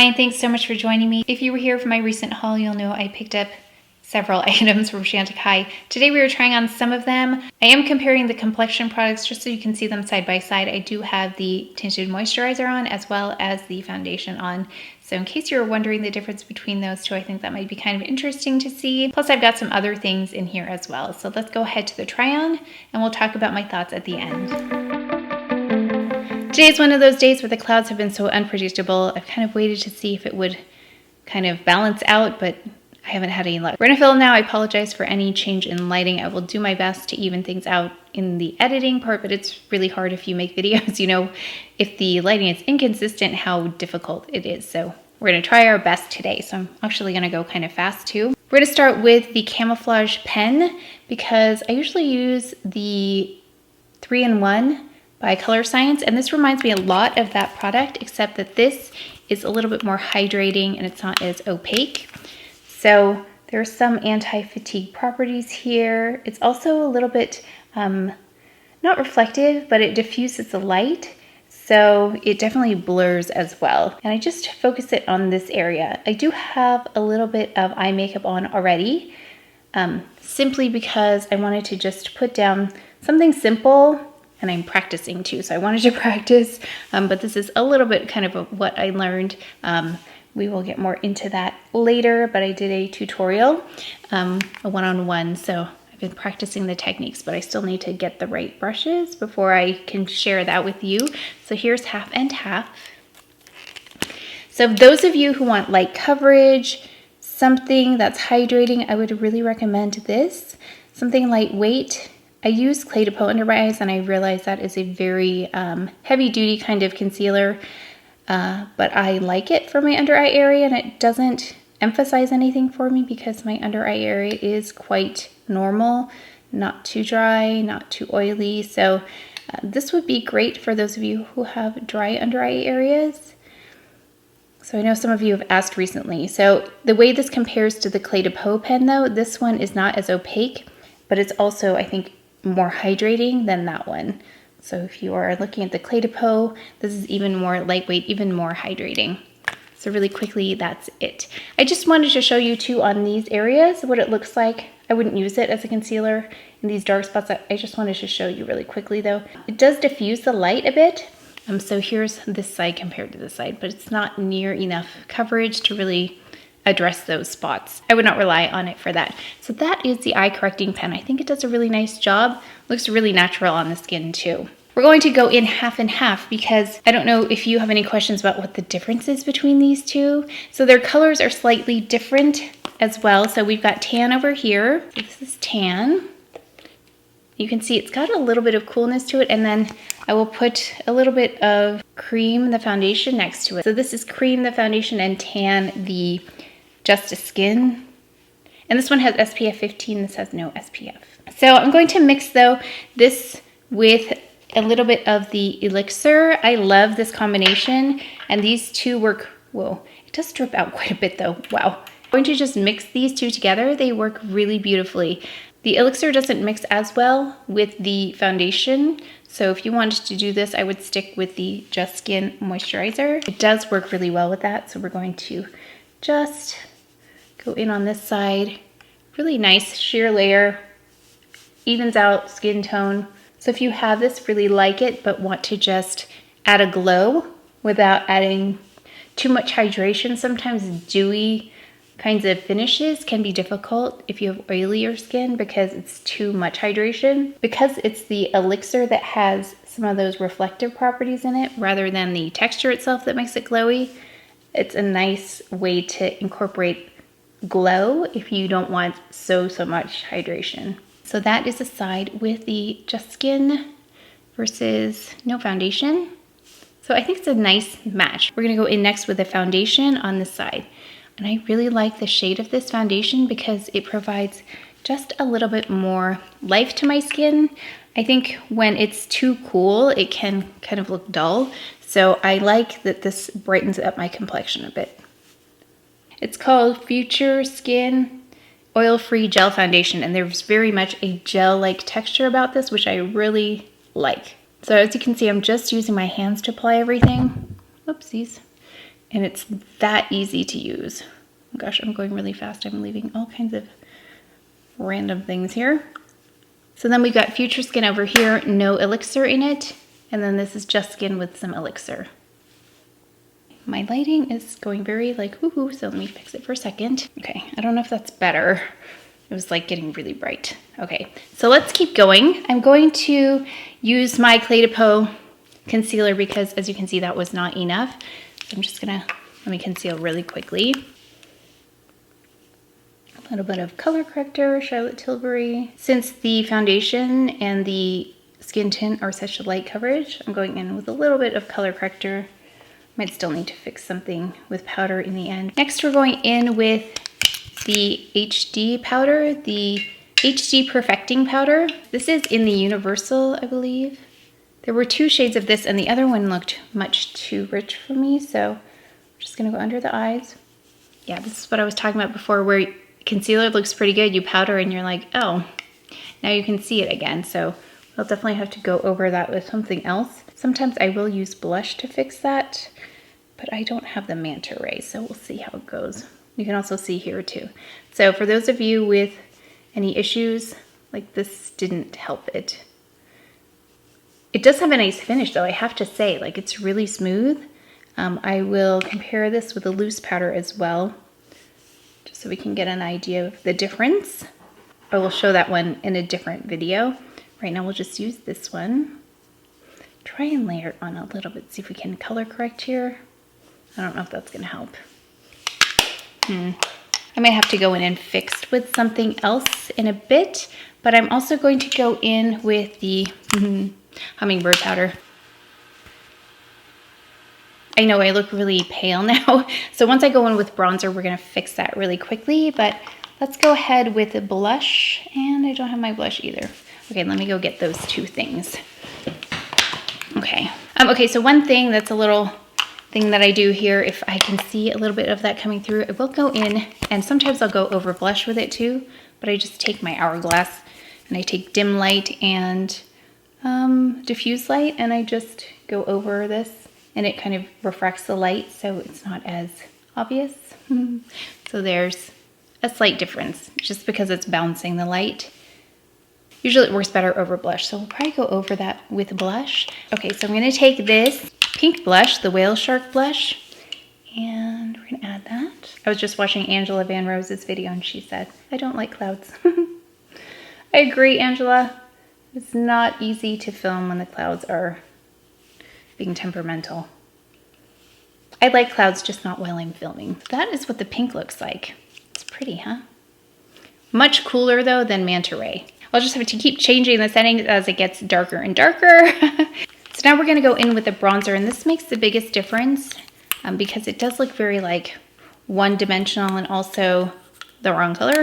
Hi, and thanks so much for joining me. If you were here for my recent haul, you'll know I picked up several items from Chanticleer. Today we are trying on some of them. I am comparing the complexion products just so you can see them side by side. I do have the tinted moisturizer on as well as the foundation on. So in case you're wondering the difference between those two, I think that might be kind of interesting to see. Plus I've got some other things in here as well. So let's go ahead to the try on and we'll talk about my thoughts at the end. Today's one of those days where the clouds have been so unpredictable. I've kind of waited to see if it would kind of balance out, but I haven't had any luck. We're gonna film now. I apologize for any change in lighting. I will do my best to even things out in the editing part, but it's really hard if you make videos, you know, if the lighting is inconsistent, how difficult it is. So we're gonna try our best today. So I'm actually gonna go kind of fast too. We're gonna start with the Camouflage pen because I usually use the 3-in-1 by Color Science, and this reminds me a lot of that product, except that this is a little bit more hydrating and it's not as opaque. So there are some anti-fatigue properties here. It's also a little bit not reflective, but it diffuses the light, so it definitely blurs as well. And I just focus it on this area. I do have a little bit of eye makeup on already, simply because I wanted to just put down something simple. And I'm practicing too, so I wanted to practice, but this is a little bit kind of what I learned. We will get more into that later, but I did a tutorial, a one-on-one, so I've been practicing the techniques, but I still need to get the right brushes before I can share that with you. So here's half and half. So those of you who want light coverage, something that's hydrating, I would really recommend this. Something lightweight. I use Clé de Peau under my eyes, and I realize that is a very heavy-duty kind of concealer, but I like it for my under eye area, and it doesn't emphasize anything for me because my under eye area is quite normal, not too dry, not too oily. So this would be great for those of you who have dry under eye areas. So I know some of you have asked recently. So the way this compares to the Clé de Peau pen though, this one is not as opaque, but it's also, I think, more hydrating than that one. So if you are looking at the Clé de Peau, this is even more lightweight, even more hydrating. So really quickly, that's it. I just wanted to show you too on these areas what it looks like. I wouldn't use it as a concealer in these dark spots. I just wanted to show you really quickly though. It does diffuse the light a bit. So here's this side compared to this side, but it's not near enough coverage to really address those spots. I would not rely on it for that. So that is the eye correcting pen. I think it does a really nice job. Looks really natural on the skin too. We're going to go in half and half because I don't know if you have any questions about what the difference is between these two. So their colors are slightly different as well. So we've got tan over here. So this is tan. You can see it's got a little bit of coolness to it, and then I will put a little bit of cream, the foundation, next to it. So this is cream, the foundation, and tan, the Just a Skin. And this one has SPF 15, this has no SPF. So I'm going to mix though this with a little bit of the Elixir. I love this combination, and these two work, whoa, it does drip out quite a bit though, wow. I'm going to just mix these two together. They work really beautifully. The Elixir doesn't mix as well with the foundation, so if you wanted to do this, I would stick with the Just Skin moisturizer. It does work really well with that, so we're going to just go in on this side. Really nice sheer layer, evens out skin tone. So if you have this, really like it, but want to just add a glow without adding too much hydration, sometimes dewy kinds of finishes can be difficult if you have oilier skin because it's too much hydration. Because it's the Elixir that has some of those reflective properties in it rather than the texture itself that makes it glowy, it's a nice way to incorporate glow if you don't want so much hydration. So that is the side with the Just Skin versus no foundation. So I think it's a nice match. We're gonna go in next with the foundation on this side. And I really like the shade of this foundation because it provides just a little bit more life to my skin. I think when it's too cool, it can kind of look dull. So I like that this brightens up my complexion a bit. It's called Future Skin Oil-Free Gel Foundation, and there's very much a gel-like texture about this, which I really like. So as you can see, I'm just using my hands to apply everything. Oopsies. And it's that easy to use. Oh gosh, I'm going really fast. I'm leaving all kinds of random things here. So then we've got Future Skin over here, no elixir in it. And then this is Just Skin with some elixir. My lighting is going very like woohoo, so let me fix it for a second. Okay, I don't know if that's better. It was like getting really bright. Okay, so let's keep going. I'm going to use my Clé de Peau concealer because as you can see, that was not enough. So I'm just gonna, let me conceal really quickly. A little bit of color corrector, Charlotte Tilbury. Since the foundation and the skin tint are such a light coverage, I'm going in with a little bit of color corrector. Might still need to fix something with powder in the end. Next, we're going in with the HD powder, the HD Perfecting Powder. This is in the Universal, I believe. There were 2 shades of this and the other one looked much too rich for me, so I'm just gonna go under the eyes. Yeah, this is what I was talking about before, where concealer looks pretty good, you powder and you're like, oh, now you can see it again. So I'll definitely have to go over that with something else. Sometimes I will use blush to fix that, but I don't have the Manta Ray, so we'll see how it goes. You can also see here too. So for those of you with any issues, like this didn't help it. It does have a nice finish though, I have to say, like it's really smooth. I will compare this with a loose powder as well, just so we can get an idea of the difference. I will show that one in a different video. Right now we'll just use this one. Try and layer it on a little bit, see if we can color correct here. I don't know if that's gonna help. I might have to go in and fix with something else in a bit, but I'm also going to go in with the hummingbird powder. I know I look really pale now, so once I go in with bronzer, we're gonna fix that really quickly, but let's go ahead with a blush, and I don't have my blush either. Okay, let me go get those 2 things. Okay, okay, so one thing that's a little thing that I do here, if I can see a little bit of that coming through, I will go in, and sometimes I'll go over blush with it too, but I just take my Hourglass and I take dim light and diffuse light, and I just go over this, and it kind of refracts the light so it's not as obvious. So there's a slight difference just because it's bouncing the light. Usually it works better over blush, so we'll probably go over that with blush. Okay, so I'm gonna take this pink blush, the Whale Shark blush, and we're gonna add that. I was just watching Angela Van Rose's video and she said, I don't like clouds. I agree, Angela. It's not easy to film when the clouds are being temperamental. I like clouds, just not while I'm filming. That is what the pink looks like. It's pretty, huh? Much cooler though than Manta Ray. I'll just have to keep changing the settings as it gets darker and darker. So now we're gonna go in with the bronzer, and this makes the biggest difference because it does look very like one-dimensional and also the wrong color.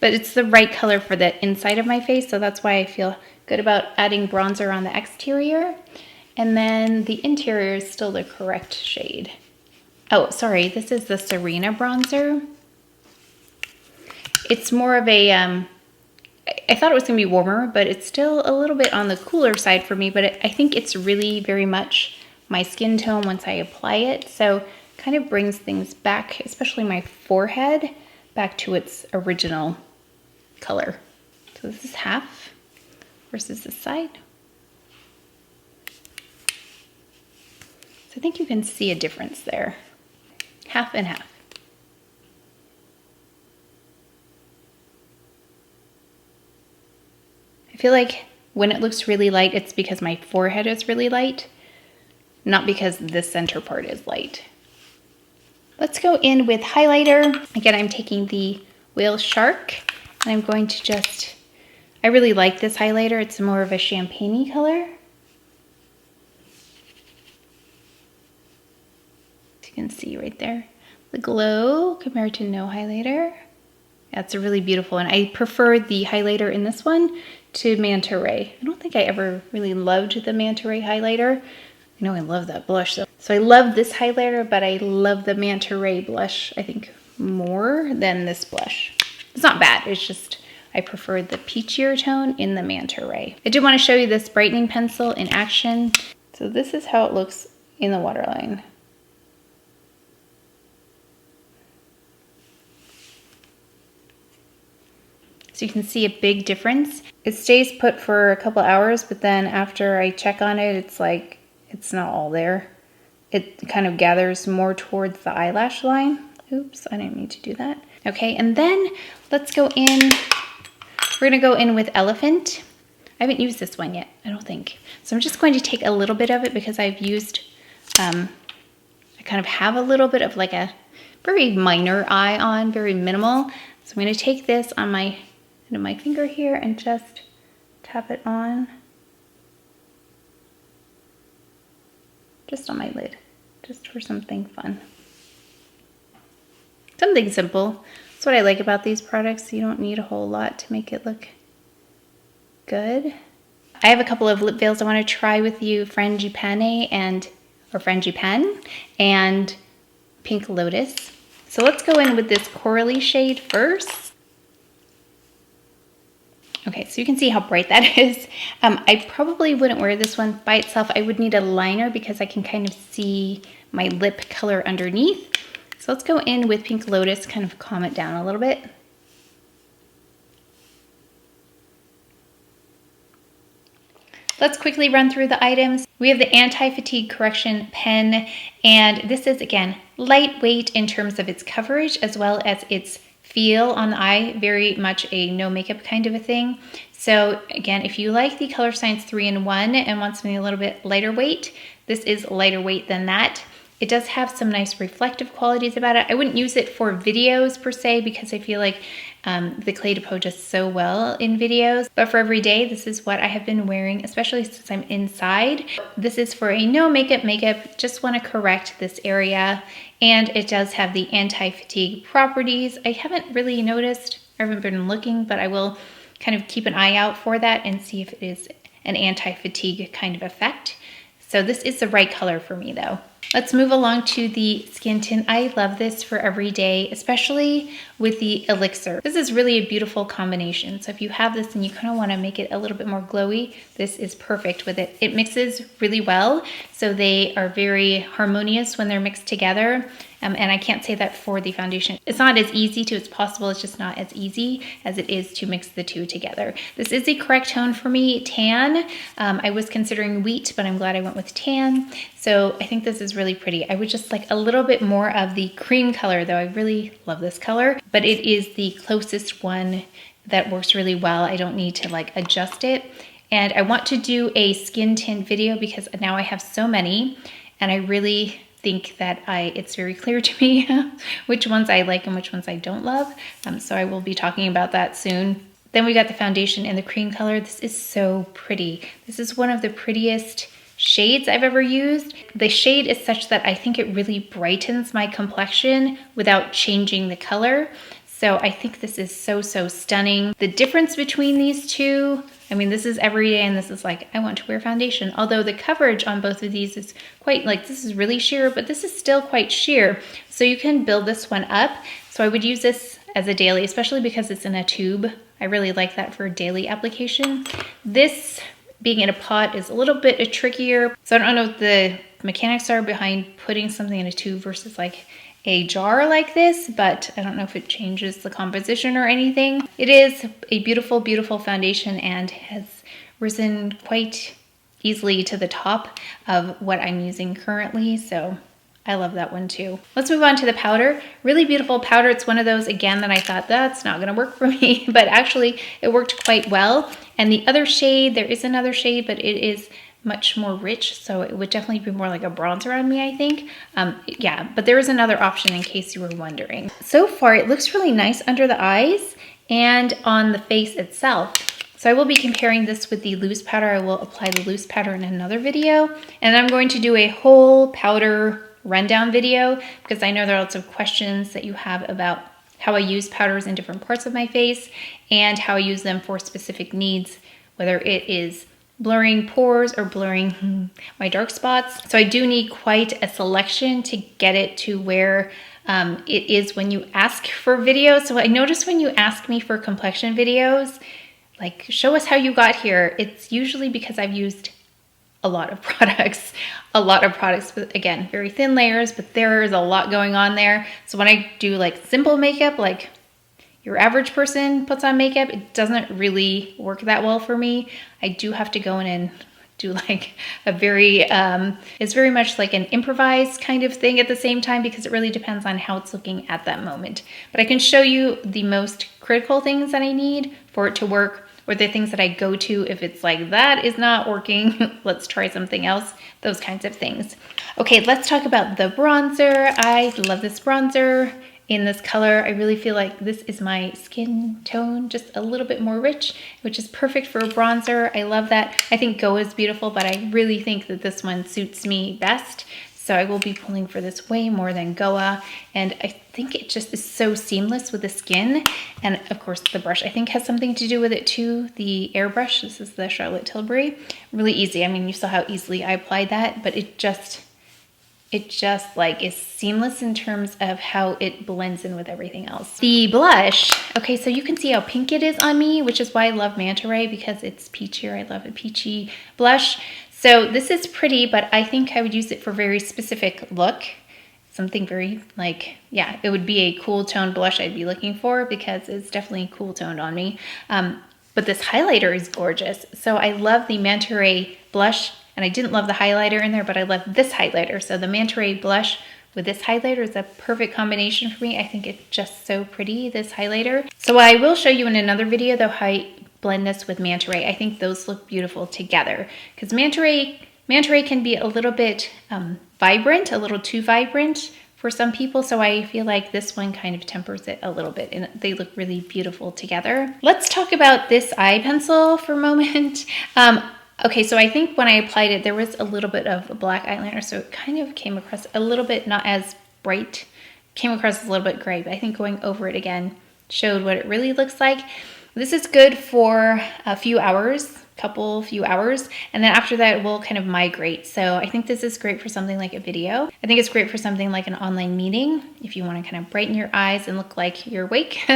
But it's the right color for the inside of my face, so that's why I feel good about adding bronzer on the exterior. And then the interior is still the correct shade. Oh, sorry, this is the Serena bronzer. It's more of a, I thought it was gonna be warmer, but it's still a little bit on the cooler side for me, but I think it's really very much my skin tone once I apply it. So kind of brings things back, especially my forehead, back to its original color. So this is half versus this side. So I think you can see a difference there. Half and half. I feel like when it looks really light, it's because my forehead is really light, not because this center part is light. Let's go in with highlighter. Again, I'm taking the Whale Shark, and I'm going to just, I really like this highlighter. It's more of a champagne-y color. As you can see right there, the glow compared to no highlighter. That's a really beautiful one. I prefer the highlighter in this one to Manta Ray. I don't think I ever really loved the Manta Ray highlighter. I know I love that blush though. So I love this highlighter, but I love the Manta Ray blush, I think, more than this blush. It's not bad, it's just I prefer the peachier tone in the Manta Ray. I did want to show you this brightening pencil in action. So this is how it looks in the waterline. So you can see a big difference. It stays put for a couple hours, but then after I check on it, it's like, it's not all there. It kind of gathers more towards the eyelash line. Oops, I didn't mean to do that. Okay, and then let's go in. We're gonna go in with Elephant. I haven't used this one yet, I don't think. So I'm just going to take a little bit of it because I've used, I kind of have a little bit of like a very minor eye on, very minimal. So I'm gonna take this on my finger here and just tap it on. Just on my lid, just for something fun. Something simple. That's what I like about these products. You don't need a whole lot to make it look good. I have a couple of lip veils I want to try with you, Frangipane and Pink Lotus. So let's go in with this corally shade first. Okay, so you can see how bright that is. I probably wouldn't wear this one by itself. I would need a liner because I can kind of see my lip color underneath. So let's go in with Pink Lotus, kind of calm it down a little bit. Let's quickly run through the items. We have the Anti-Fatigue Correction Pen, and this is, again, lightweight in terms of its coverage as well as its feel on the eye, very much a no makeup kind of a thing. So again, if you like the Color Science 3-in-1 and want something a little bit lighter weight, this is lighter weight than that. It does have some nice reflective qualities about it. I wouldn't use it for videos per se because I feel like the Clé de Peau does so well in videos. But for every day, this is what I have been wearing, especially since I'm inside. This is for a no makeup, just want to correct this area. And it does have the anti-fatigue properties. I haven't really noticed, I haven't been looking, but I will kind of keep an eye out for that and see if it is an anti-fatigue kind of effect. So this is the right color for me though. Let's move along to the skin tint. I love this for every day, especially with the Elixir. This is really a beautiful combination. So if you have this and you kind of want to make it a little bit more glowy, this is perfect with it. It mixes really well, so they are very harmonious when they're mixed together. And I can't say that for the foundation. It's not as easy to, it's possible, it's just not as easy as it is to mix the two together. This is the correct tone for me, tan. I was considering wheat, but I'm glad I went with tan. So I think this is really pretty. I would just like a little bit more of the cream color though. I really love this color, but it is the closest one that works really well. I don't need to like adjust it. And I want to do a skin tint video because now I have so many and I really think that it's very clear to me which ones I like and which ones I don't love. So I will be talking about that soon. Then we got the foundation in the cream color. This is so pretty. This is one of the prettiest shades I've ever used. The shade is such that I think it really brightens my complexion without changing the color. So I think this is so, so stunning. The difference between these two, I mean, this is everyday and this is like, I want to wear foundation. Although the coverage on both of these is quite like, this is really sheer, but this is still quite sheer. So you can build this one up. So I would use this as a daily, especially because it's in a tube. I really like that for daily application. This being in a pot is a little bit trickier. So I don't know what the mechanics are behind putting something in a tube versus like a jar like this, but I don't know if it changes the composition or anything. It is a beautiful, beautiful foundation and has risen quite easily to the top of what I'm using currently. So I love that one too. Let's move on to the powder. Really beautiful powder. It's one of those, again, that I thought that's not gonna work for me, but actually it worked quite well. And the other shade, there is another shade, but it is much more rich, so it would definitely be more like a bronzer on me, I think. Yeah, but there is another option in case you were wondering. So far, it looks really nice under the eyes and on the face itself. So I will be comparing this with the loose powder. I will apply the loose powder in another video, and I'm going to do a whole powder rundown video because I know there are lots of questions that you have about how I use powders in different parts of my face and how I use them for specific needs, whether it is blurring pores or blurring my dark spots. So I do need quite a selection to get it to where it is when you ask for videos. So I notice when you ask me for complexion videos, like show us how you got here, it's usually because I've used a lot of products, but again, very thin layers, but there is a lot going on there. So when I do like simple makeup, like, your average person puts on makeup. It doesn't really work that well for me. I do have to go in and do like a very, it's very much like an improvised kind of thing at the same time, because it really depends on how it's looking at that moment. But I can show you the most critical things that I need for it to work, or the things that I go to if it's like, that is not working, let's try something else, those kinds of things. Okay, let's talk about the bronzer. I love this bronzer in this color. I really feel like this is my skin tone, just a little bit more rich, which is perfect for a bronzer. I love that. I think Goa is beautiful, but I really think that this one suits me best. So I will be pulling for this way more than Goa. And I think it just is so seamless with the skin. And of course the brush I think has something to do with it too. The airbrush, this is the Charlotte Tilbury. Really easy. I mean, you saw how easily I applied that, but it just like is seamless in terms of how it blends in with everything else. The blush, okay, so you can see how pink it is on me, which is why I love Manta Ray, because it's peachier. I love a peachy blush. So this is pretty, but I think I would use it for a very specific look. Something very like, yeah, it would be a cool toned blush I'd be looking for, because it's definitely cool toned on me. But this highlighter is gorgeous. So I love the Manta Ray blush. And I didn't love the highlighter in there, but I love this highlighter. So the Manta Ray blush with this highlighter is a perfect combination for me. I think it's just so pretty, this highlighter. So I will show you in another video though how I blend this with Manta Ray. I think those look beautiful together, because Manta Ray can be a little bit vibrant, a little too vibrant for some people. So I feel like this one kind of tempers it a little bit, and they look really beautiful together. Let's talk about this eye pencil for a moment. Okay, so I think when I applied it, there was a little bit of a black eyeliner, so it kind of came across a little bit, not as bright, came across as a little bit gray, but I think going over it again showed what it really looks like. This is good for a few hours, few hours, and then after that it will kind of migrate. So I think this is great for something like a video. I think it's great for something like an online meeting, if you want to kind of brighten your eyes and look like you're awake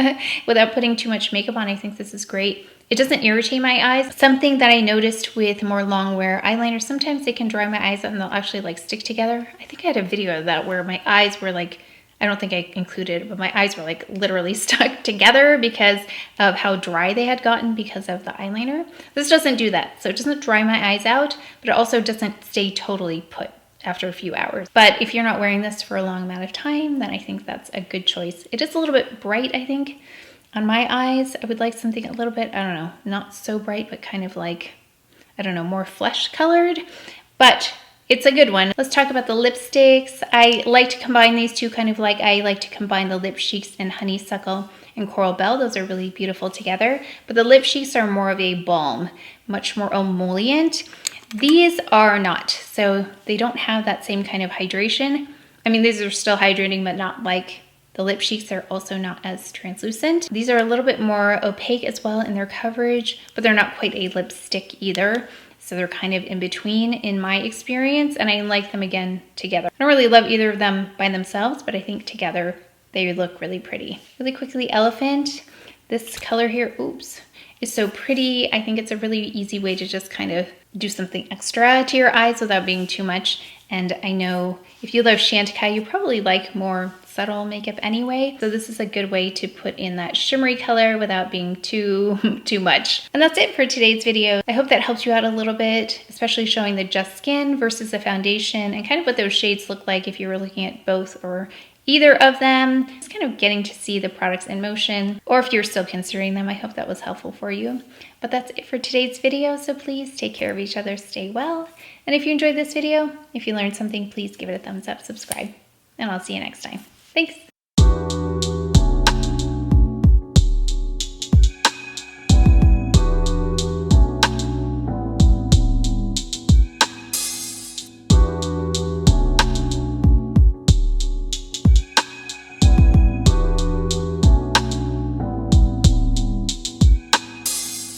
without putting too much makeup on. I think this is great. It doesn't irritate my eyes. Something that I noticed with more long wear eyeliners, sometimes they can dry my eyes out and they'll actually like stick together. I think I had a video of that where my eyes were like, I don't think I included it, but my eyes were like literally stuck together because of how dry they had gotten because of the eyeliner. This doesn't do that. So it doesn't dry my eyes out, but it also doesn't stay totally put after a few hours. But if you're not wearing this for a long amount of time, then I think that's a good choice. It is a little bit bright, I think. On my eyes, I would like something a little bit, I don't know, not so bright, but kind of like, I don't know, more flesh colored, but it's a good one. Let's talk about the lipsticks. I like to combine these two, kind of like I like to combine the Lip Cheeks and Honeysuckle and Coral Belle. Those are really beautiful together, but the Lip Cheeks are more of a balm, much more emollient. These are not, so they don't have that same kind of hydration. I mean, these are still hydrating, but not like the Lip Cheeks are also not as translucent. These are a little bit more opaque as well in their coverage, but they're not quite a lipstick either. So they're kind of in between in my experience, and I like them again together. I don't really love either of them by themselves, but I think together they look really pretty. Really quickly, Elephant. This color here, oops, is so pretty. I think it's a really easy way to just kind of do something extra to your eyes without being too much. And I know if you love Chantecaille, you probably like more subtle makeup anyway. So this is a good way to put in that shimmery color without being too much. And that's it for today's video. I hope that helped you out a little bit, especially showing the Just Skin versus the foundation and kind of what those shades look like if you were looking at both or either of them. Just kind of getting to see the products in motion, or if you're still considering them. I hope that was helpful for you. But that's it for today's video, so please take care of each other, stay well. And if you enjoyed this video, if you learned something, please give it a thumbs up, subscribe, and I'll see you next time. Thanks.